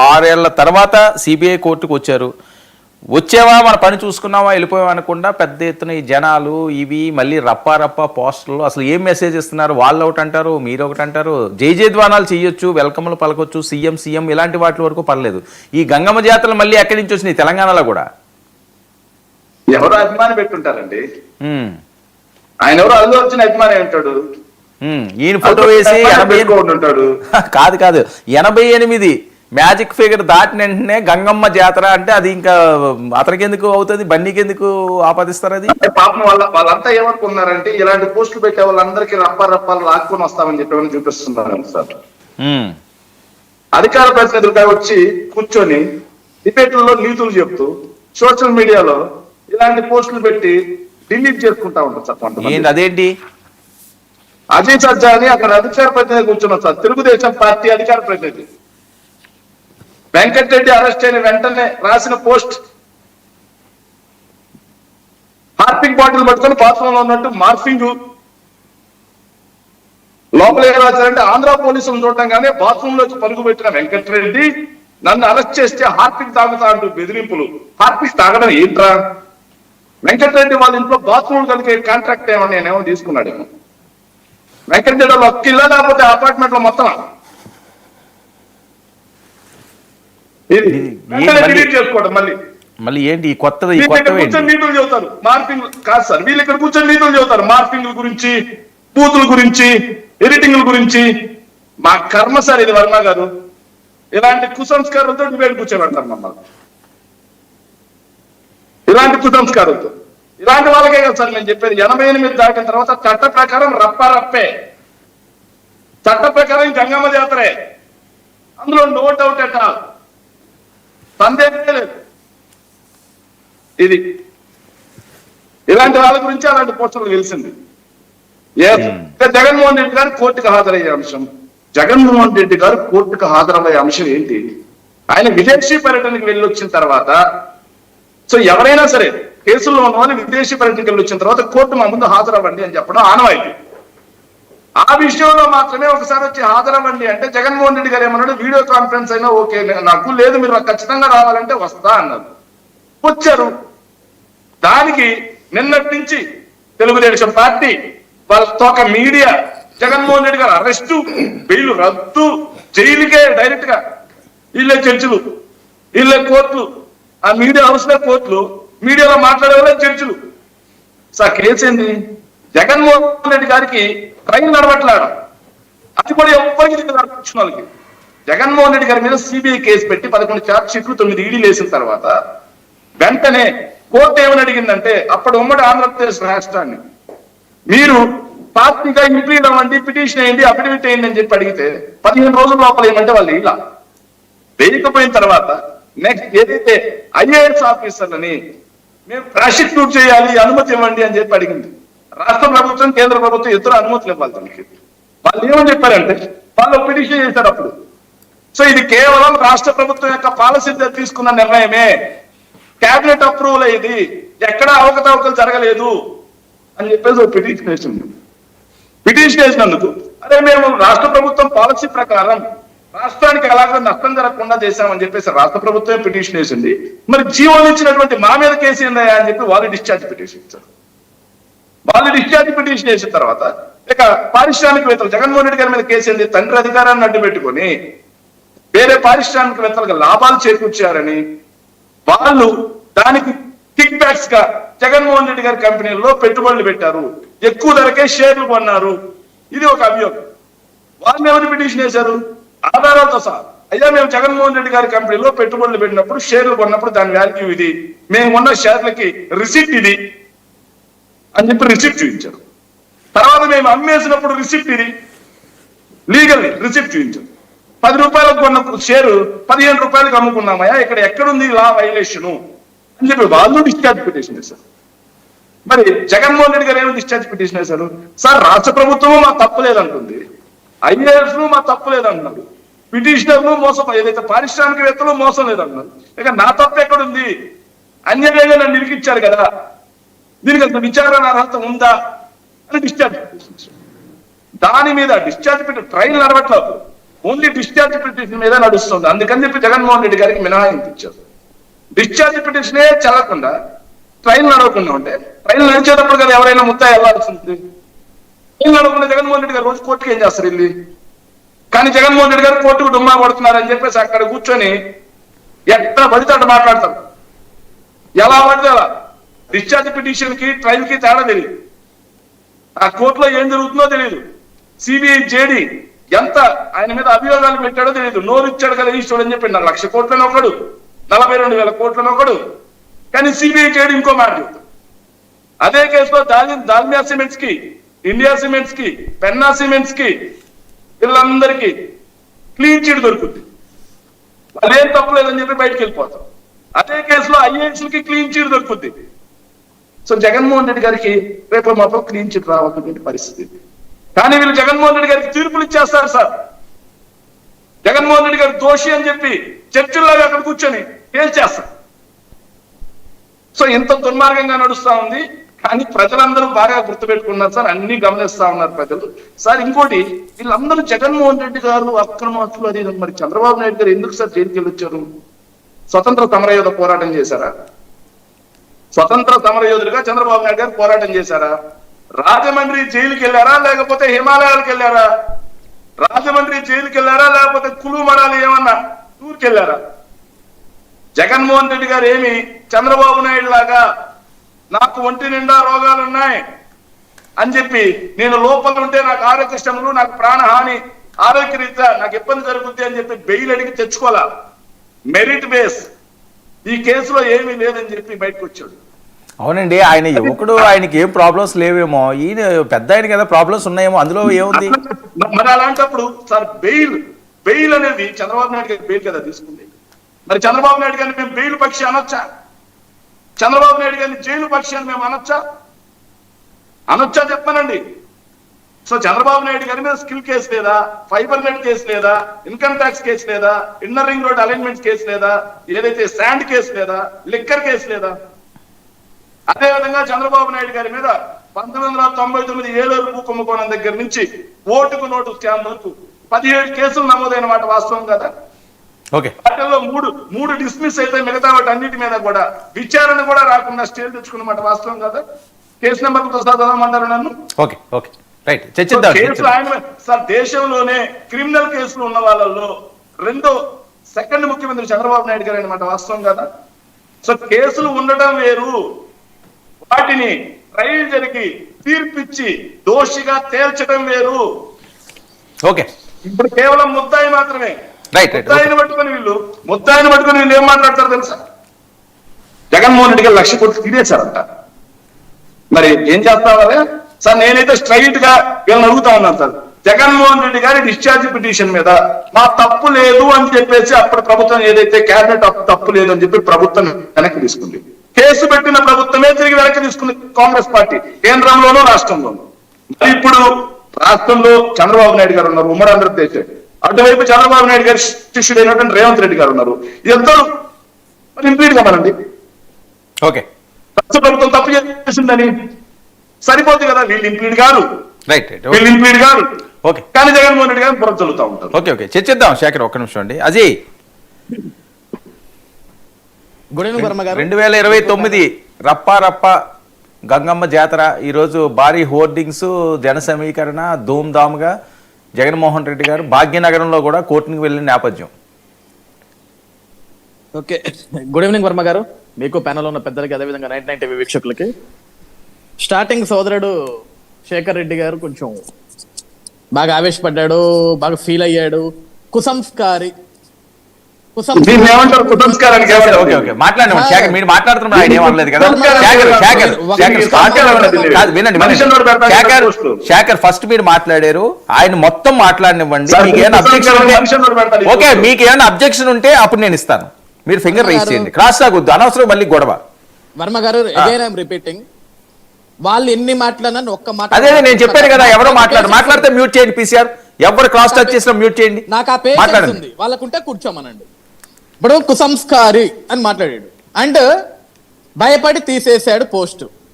6 ఏళ్ల తర్వాత సిబిఐ కోర్టుకు వచ్చారు. వచ్చేవా మన పని చూసుకున్నావా వెళ్ళిపోయావా అనకుండా పెద్ద ఎత్తున ఈ జనాలు ఇవి మళ్ళీ రప్పా పోస్టర్లు అసలు ఏం మెసేజ్ ఇస్తున్నారు? వాళ్ళు ఒకటి అంటారు, మీరు ఒకటి అంటారు. జయధ్వానాలు చేయొచ్చు, వెల్కమ్లు పలకొచ్చు, సీఎం ఇలాంటి వాటి వరకు పర్లేదు. ఈ గంగమ్మ జాతరలు మళ్ళీ ఎక్కడి నుంచి వచ్చినాయి? తెలంగాణలో కూడా ఎవరు అభిమాని పెట్టుంటారండి. ఆయన ఎవరు అల్లు వచ్చిన అభిమాని ఉంటాడు. ఈయన ఫోటో వేసి 80 ఉంటాడు. కాదు 88 మ్యాజిక్ ఫిగర్ దాటిన వెంటనే గంగమ్మ జాతర అంటే అది ఇంకా అతనికి ఎందుకు అవుతుంది, బన్నీకి ఎందుకు ఆపాదిస్తారు? అది పాపం వాళ్ళంతా ఏమనుకున్నారంటే ఇలాంటి పోస్టులు పెట్టే వాళ్ళందరికీ రప్పాలు లాక్కుని వస్తామని చెప్పి చూపిస్తున్నారు సార్. అధికార ప్రతినిధులుగా వచ్చి కూర్చొని డిబేట్లలో నీతులు చెప్తూ సోషల్ మీడియాలో ఇలాంటి పోస్టులు పెట్టి డిలీట్ చేసుకుంటా ఉంటారు సార్. అదేంటి అజయ్ సజ్జా అని అక్కడ అధికార ప్రతినిధి కూర్చున్నాం సార్. తెలుగుదేశం పార్టీ అధికార ప్రతినిధి వెంకటరెడ్డి అరెస్ట్ అయిన వెంటనే రాసిన పోస్ట్ హార్పిక్ బాటిల్ పట్టుకొని బాత్రూంలో ఉన్నట్టు మార్ఫింగ్. లోపల ఏం రాశారంటే ఆంధ్ర పోలీసులు చూడటంగానే బాత్రూమ్ లోకి పరుగు పెట్టిన వెంకటరెడ్డి నన్ను అరెస్ట్ చేస్తే హార్పిక్ తాగుతా అంటూ బెదిరింపులు. హార్పిక్ తాగడం ఏంట్రా? వెంకటరెడ్డి వాళ్ళ ఇంట్లో బాత్రూమ్ కలిగే కాంట్రాక్ట్ ఏమని నేనేమో తీసుకున్నాడేమో. వెంకటరెడ్డి ఒక్క ఇల్లు లేకపోతే అపార్ట్మెంట్ లో మొత్తం చేసుకోవడం. మళ్ళీ ఏంటి కొత్తది? కూర్చొని నీతులు చెబుతారు మార్పింగ్ కాదు సార్. వీళ్ళు ఇక్కడ కూర్చొని నీతులు చెబుతారు మార్పింగ్ గురించి, బూతుల గురించి, ఎడిటింగ్ల గురించి. మా కర్మ సార్ ఇది. వర్మ గారు ఇలాంటి కుసంస్కారాలతో డిబేట్ కూర్చోబెడతారు మమ్మల్ని. ఇలాంటి కుసంస్కారాలతో ఇలాంటి వాళ్ళకే కదా సార్ నేను చెప్పేది. 88 దాటిన తర్వాత చట్ట ప్రకారం రప్పే, చట్ట ప్రకారం గంగమ్మ జాతరే, అందులో నో డౌట్ ఎట్ ఆల్, సందేహమే లేదు. ఇది ఇలాంటి వాళ్ళ గురించి అలాంటి పోస్టర్లు తెలిసింది. జగన్మోహన్ రెడ్డి గారు కోర్టుకు హాజరయ్యే అంశం. జగన్మోహన్ రెడ్డి గారు కోర్టుకు హాజరయ్యే అంశం ఏంటి? ఆయన విదేశీ పర్యటనకు వెళ్ళి వచ్చిన తర్వాత, సో ఎవరైనా సరే కేసుల్లో ఉన్న వాళ్ళు విదేశీ పర్యటనకు వెళ్ళి వచ్చిన తర్వాత కోర్టు మా ముందు హాజరవ్వండి అని చెప్పడం ఆనవాయితీ. ఆ విషయంలో మాత్రమే ఒకసారి వచ్చి హాజరవ్వండి అంటే జగన్మోహన్ రెడ్డి గారు ఏమన్నాడు, వీడియో కాన్ఫరెన్స్ అయినా ఓకే, నాకు లేదు, మీరు ఖచ్చితంగా రావాలంటే వస్తా అన్నారు. వచ్చారు. దానికి నిన్నటి నుంచి తెలుగుదేశం పార్టీ వాళ్ళతో ఒక మీడియా జగన్మోహన్ రెడ్డి గారు అరెస్టు, బెయిల్ రద్దు, జైలుకే డైరెక్ట్ గా. వీళ్ళే చర్చలు, వీళ్ళే కోర్టులు, ఆ మీడియా హౌస్ లో కోర్టులు, మీడియాలో మాట్లాడే వాళ్ళే చర్చలు. సార్ కేసు ఏంది? జగన్మోహన్ రెడ్డి గారికి ట్రైన్ నడవట్లాడు. అది కూడా ఎవ్వరికి నడిపించిన వాళ్ళకి. జగన్మోహన్ రెడ్డి గారి మీద సిబిఐ కేసు పెట్టి 11 ఛార్జ్ షీట్లు 9 ఈడీలు వేసిన తర్వాత వెంటనే కోర్టు ఏమని అడిగిందంటే, అప్పుడు ఉమ్మడి ఆంధ్రప్రదేశ్ రాష్ట్రాన్ని మీరు పార్టీగా ఇంప్లీడ్ అవ్వండి, పిటిషన్ వేయండి, అఫిడవిట్ వేయండి అని చెప్పి అడిగితే 15 రోజుల లోపల ఏమంటే వాళ్ళు ఇలా వేయకపోయిన తర్వాత నెక్స్ట్ ఏదైతే ఐఏఎస్ ఆఫీసర్లని మేము ప్రాసిక్యూట్ చేయాలి, అనుమతి ఇవ్వండి అని చెప్పి అడిగింది. రాష్ట్ర ప్రభుత్వం, కేంద్ర ప్రభుత్వం ఇద్దరు అనుమతులు ఇవ్వాలి దానికి. వాళ్ళు ఏమని చెప్పారంటే వాళ్ళు పిటిషన్ చేశారు అప్పుడు. సో ఇది కేవలం రాష్ట్ర ప్రభుత్వం యొక్క పాలసీ తీసుకున్న నిర్ణయమే, కేబినెట్ అప్రూవల్ అయ్యింది, ఎక్కడా అవకతవకలు జరగలేదు అని చెప్పేసి ఒక పిటిషన్ వేసింది. పిటిషన్ వేసినందుకు అదే మేము రాష్ట్ర ప్రభుత్వం పాలసీ ప్రకారం రాష్ట్రానికి ఎలాగో నష్టం జరగకుండా చేశామని చెప్పేసి రాష్ట్ర ప్రభుత్వమే పిటిషన్ వేసింది. మరి జీవోలు ఇచ్చినటువంటి మా మీద కేసు ఏందయ్యా అని చెప్పి వాళ్ళు డిశ్చార్జ్ పిటిషన్ ఇచ్చారు. వాళ్ళు డిశ్చార్జ్ పిటిషన్ వేసిన తర్వాత ఇక పారిశ్రామికవేత్తలు జగన్మోహన్ రెడ్డి గారి మీద కేసు ఏంది? తండ్రి అధికారాన్ని అడ్డు పెట్టుకొని వేరే పారిశ్రామికవేత్తలకు లాభాలు చేకూర్చారని వాళ్ళు దానికి కిక్ బ్యాక్స్ గా జగన్మోహన్ రెడ్డి గారి కంపెనీల్లో పెట్టుబడులు పెట్టారు, ఎక్కువ ధరకే షేర్లు కొన్నారు. ఇది ఒక అభియోగం. వాళ్ళు ఎవరు పిటిషన్ వేశారు? ఆధారాలతో సహా, అయ్యా మేము జగన్మోహన్ రెడ్డి గారి కంపెనీలో పెట్టుబడులు పెట్టినప్పుడు, షేర్లు కొన్నప్పుడు దాని వాల్యూ ఇది, మేము ఉన్న షేర్లకి రిసిప్ట్ ఇది అని చెప్పి రిసిప్ట్ చూపించారు. తర్వాత మేము అమ్మేసినప్పుడు రిసిప్ట్ ఇది, లీగల్ రిసిప్ట్ చూపించారు. 10 రూపాయలకు కొన్న షేరు 15 రూపాయలకు అమ్ముకున్నామయ్యా, ఇక్కడ ఎక్కడుంది లా వైలేషను అని చెప్పి వాళ్ళు డిశ్చార్జ్ పిటిషన్ వేశారు. మరి జగన్మోహన్ రెడ్డి గారు ఏమి డిశ్చార్జ్ పిటిషన్ వేశారు? సార్ రాష్ట్ర ప్రభుత్వము మా తప్పులేదంటుంది, ఐఏఎస్ మా తప్పులేదంటున్నారు, పిటిషనర్లు మోసం, ఏదైతే పారిశ్రామికవేత్తలు మోసం లేదంటున్నారు, ఇక నా తప్పు ఎక్కడుంది? అన్యాయంగా నన్ను నిరికిచ్చారు కదా, దీనికి అంత విచారణ అర్హత ఉందా అని డిశ్చార్జ్ పిటిషన్. దాని మీద డిశ్చార్జ్ పెట్టి ట్రైన్ నడవట్లేదు, ఓన్లీ డిశ్చార్జ్ పిటిషన్ మీద నడుస్తుంది. అందుకని చెప్పి జగన్మోహన్ రెడ్డి గారికి మినహాయింపు ఇచ్చారు. డిశ్చార్జ్ పిటిషనే చదవకుండా ట్రైన్ నడవకుండా ఉంటే ట్రైన్ నడిచేటప్పుడు కదా ఎవరైనా ముద్దా వెళ్లాల్సింది. ట్రైన్ నడవకుండా జగన్మోహన్ రెడ్డి గారు రోజు కోర్టుకి ఏం చేస్తారు వెళ్ళి? కానీ జగన్మోహన్ రెడ్డి గారు కోర్టుకు డుమ్మా కొడుతున్నారని చెప్పేసి అక్కడ కూర్చొని ఎట్లా పడితే అట్లా మాట్లాడతారు. ఎలా పడితే అలా. డిశ్చార్జ్ పిటిషన్ కి ట్రైన్ కి తేడా తెలియదు. ఆ కోర్టులో ఏం జరుగుతుందో తెలియదు. సిబిఐ జేడి ఎంత ఆయన మీద అభియోగాలు పెట్టాడో తెలియదు. నోరు ఇచ్చాడు కదా ఈశ్వరుడు అని చెప్పి 1,00,000 కోట్లను ఒకడు, 42,000 కోట్లను ఒకడు. కానీ సిబిఐ జేడి ఇంకో మాట చెప్తాడు. అదే కేసులో దాల్మియా సిమెంట్స్ కి, ఇండియా సిమెంట్స్ కి, పెన్నా సిమెంట్స్ కి వీళ్ళందరికీ క్లీన్ చిట్ దొరుకుతుంది. అదేం తప్పులేదని చెప్పి బయటకు వెళ్ళిపోతాం. అదే కేసులో ఐఏఎస్ కి క్లీన్ చిట్ దొరుకుతుంది. సో జగన్మోహన్ రెడ్డి గారికి రేపు మాత్రం క్లీన్ చిట్ రావాల్సినటువంటి పరిస్థితి. కానీ వీళ్ళు జగన్మోహన్ రెడ్డి గారికి తీర్పులు ఇచ్చేస్తారు సార్. జగన్మోహన్ రెడ్డి గారు దోషి అని చెప్పి చర్చిల్లాగా అక్కడ కూర్చొని తేల్చేస్తారు. సో ఇంత దుర్మార్గంగా నడుస్తా ఉంది. కానీ ప్రజలందరూ బాగా గుర్తుపెట్టుకున్నారు సార్, అన్ని గమనిస్తా ఉన్నారు ప్రజలు. సార్ ఇంకోటి, వీళ్ళందరూ జగన్మోహన్ రెడ్డి గారు అక్రమాస్తులు అది మరి చంద్రబాబు నాయుడు గారు ఎందుకు సార్ జైలుకి వెళ్ళొచ్చారు? స్వతంత్ర సమరయోధ పోరాటం చేశారా? స్వతంత్ర సమరయోధులుగా చంద్రబాబు నాయుడు గారు పోరాటం చేశారా? రాజమండ్రి జైలుకి వెళ్ళారా లేకపోతే హిమాలయాలకు వెళ్ళారా? రాజమండ్రి జైలుకి వెళ్ళారా లేకపోతే కులు మనాలి ఏమన్నా టూర్కి వెళ్ళారా? జగన్మోహన్ రెడ్డి గారు ఏమి చంద్రబాబు నాయుడు లాగా నాకు ఒంటి నిండా రోగాలు ఉన్నాయి అని చెప్పి నేను లోపల ఉంటే నాకు ఆరోగ్య శ్రమలు, నాకు ప్రాణహాని, ఆరోగ్యరీత్యా నాకు ఇబ్బంది జరుగుద్ది అని చెప్పి బెయిల్ అడిగి తెచ్చుకోవాలా. మెరిట్ బేస్ ఈ కేసులో ఏమీ లేదని చెప్పి బయటకు వచ్చాడు. అవునండి, ఆయన యువకుడు, ఆయనకి ఏం ప్రాబ్లమ్స్ లేవేమో, ఈయన పెద్ద ఆయన కదా ప్రాబ్లమ్స్ ఉన్నాయేమో, అందులో ఏముంది? మరి అలాంటప్పుడు సార్ బెయిల్ అనేది చంద్రబాబు నాయుడు గారి బెయిల్ కదా తీసుకుంది. మరి చంద్రబాబు నాయుడు గారిని మేము బెయిల్ పక్షి అనొచ్చా? చంద్రబాబు నాయుడు గారిని జైలు పక్షి అని మేము అనొచ్చా చెప్పానండి. సో చంద్రబాబు నాయుడు గారి మీద స్కిల్ కేసు లేదా, ఫైబర్ నెట్ కేసు లేదా, ఇన్కమ్ ట్యాక్స్ కేసు లేదా, inner ring road alignment case లేదా, ఏదైతే శాండ్ కేసు లేదా, లిక్కర్ కేసు లేదా? అదేవిధంగా చంద్రబాబు నాయుడు గారి మీద 1999 ఏలూరు భూ కుంభకోణం దగ్గర నుంచి ఓటుకు నోటు స్కామ్ వరకు 17 కేసులు నమోదైన మాట వాస్తవం కదా. వాటిల్లో మూడు డిస్మిస్ అయితే మిగతా వాటి అన్నిటి మీద కూడా విచారణ కూడా రాకుండా స్టే తెచ్చుకున్నమాట వాస్తవం కదా. కేసు నెంబర్లతో చదవమంటారు నన్ను. కేసులు ఆయన సార్ దేశంలోనే క్రిమినల్ కేసులు ఉన్న వాళ్ళల్లో సెకండ్ ముఖ్యమంత్రి చంద్రబాబు నాయుడు గారు అనమాట వాస్తవం కదా. సో కేసులు ఉండటం వేరు, వాటిని ట్రయల్ జరిగి తీర్పిచ్చి దోషిగా తేల్చడం వేరు. ఇప్పుడు కేవలం ముద్దాయి మాత్రమే. ముద్దాయిని పట్టుకుని వీళ్ళు ఏం మాట్లాడతారు తెలుసా? జగన్మోహన్ రెడ్డి గారు 1,00,000 కోట్లు తీరేశారంట. మరి ఏం చేస్తావారే సార్? నేనైతే స్ట్రైట్ గా వీళ్ళని అడుగుతా ఉన్నాను సార్, జగన్మోహన్ రెడ్డి గారి డిశ్చార్జ్ పిటిషన్ మీద మా తప్పు లేదు అని చెప్పేసి అప్పుడు ప్రభుత్వం ఏదైతే క్యాబినెట్ తప్పు లేదు అని చెప్పి ప్రభుత్వం వెనక్కి తీసుకుంది. కేసు పెట్టిన ప్రభుత్వమే తిరిగి వెనక్కి తీసుకుంది కాంగ్రెస్ పార్టీ, కేంద్రంలోనూ రాష్ట్రంలోనూ. మరి ఇప్పుడు రాష్ట్రంలో చంద్రబాబు నాయుడు గారు ఉన్నారు, ఉమ్మడి ఆంధ్రప్రదేశ్. అటువైపు చంద్రబాబు నాయుడు గారి శిష్యుడైనటువంటి రేవంత్ రెడ్డి గారు ఉన్నారు. ఇద్దరు మరి ఇంప్లీడ్ కావాలండి. రాష్ట్ర ప్రభుత్వం తప్పు చేసిందని సరిపోతుంది కదా. వీళ్ళు ఇంప్లీడ్ గారు, కానీ జగన్మోహన్ రెడ్డి గారు బుర్ర చల్లుతా ఉంటారు. చర్చిద్దాం. శేఖర్ ఒక్క నిమిషం అండి. అజయ్, 2029 రప్ప గంగమ్మ జాతర, ఈరోజు భారీ హోర్డింగ్స్, జన సమీకరణ, ధూమ్ధామ్గా జగన్మోహన్ రెడ్డి గారు భాగ్యనగరంలో కూడా కోర్టుకు వెళ్ళిన నేపథ్యం. ఓకే, గుడ్ ఈవినింగ్ వర్మ గారు, మీకు ప్యానల్ ఉన్న పెద్దలకి, అదేవిధంగా 99 టీవీ వీక్షకులకి. స్టార్టింగ్ సోదరుడు శేఖర్ రెడ్డి గారు కొంచెం బాగా ఆవేశపడ్డాడు, బాగా ఫీల్ అయ్యాడు. కుసంస్కారి శేఖర్ ఫస్ట్ మీరు మాట్లాడారు, ఆయన మొత్తం మాట్లాడినివ్వండి. మీకేమైనా అబ్జెక్షన్ ఉంటే అప్పుడు నేను ఇస్తాను. మీరు ఫింగర్ రైజ్ చేయండి, క్రాస్ తాగొద్దు, అనవసరం మళ్ళీ గొడవ. వర్మ గారు, అగైన్ ఐఎమ్ రిపీటింగ్, వాళ్ళు ఎన్ని మాట్లాడినా ఒక్క మాట. అదే నేను చెప్పాను కదా, ఎవరో మాట్లాడితే మ్యూట్ చేయండి. పీసీఆర్ ఎవరు క్రాస్ టచ్ చేసినా మ్యూట్ చేయండి. నాకు ఆ పేషెన్స్ ఉంది, వాళ్ళకుంటే కూర్చోమనండి. ఇప్పుడు కుసంస్కారి అని మాట్లాడాడు అండ్ భయపడి తీసేశాడు పోస్ట్.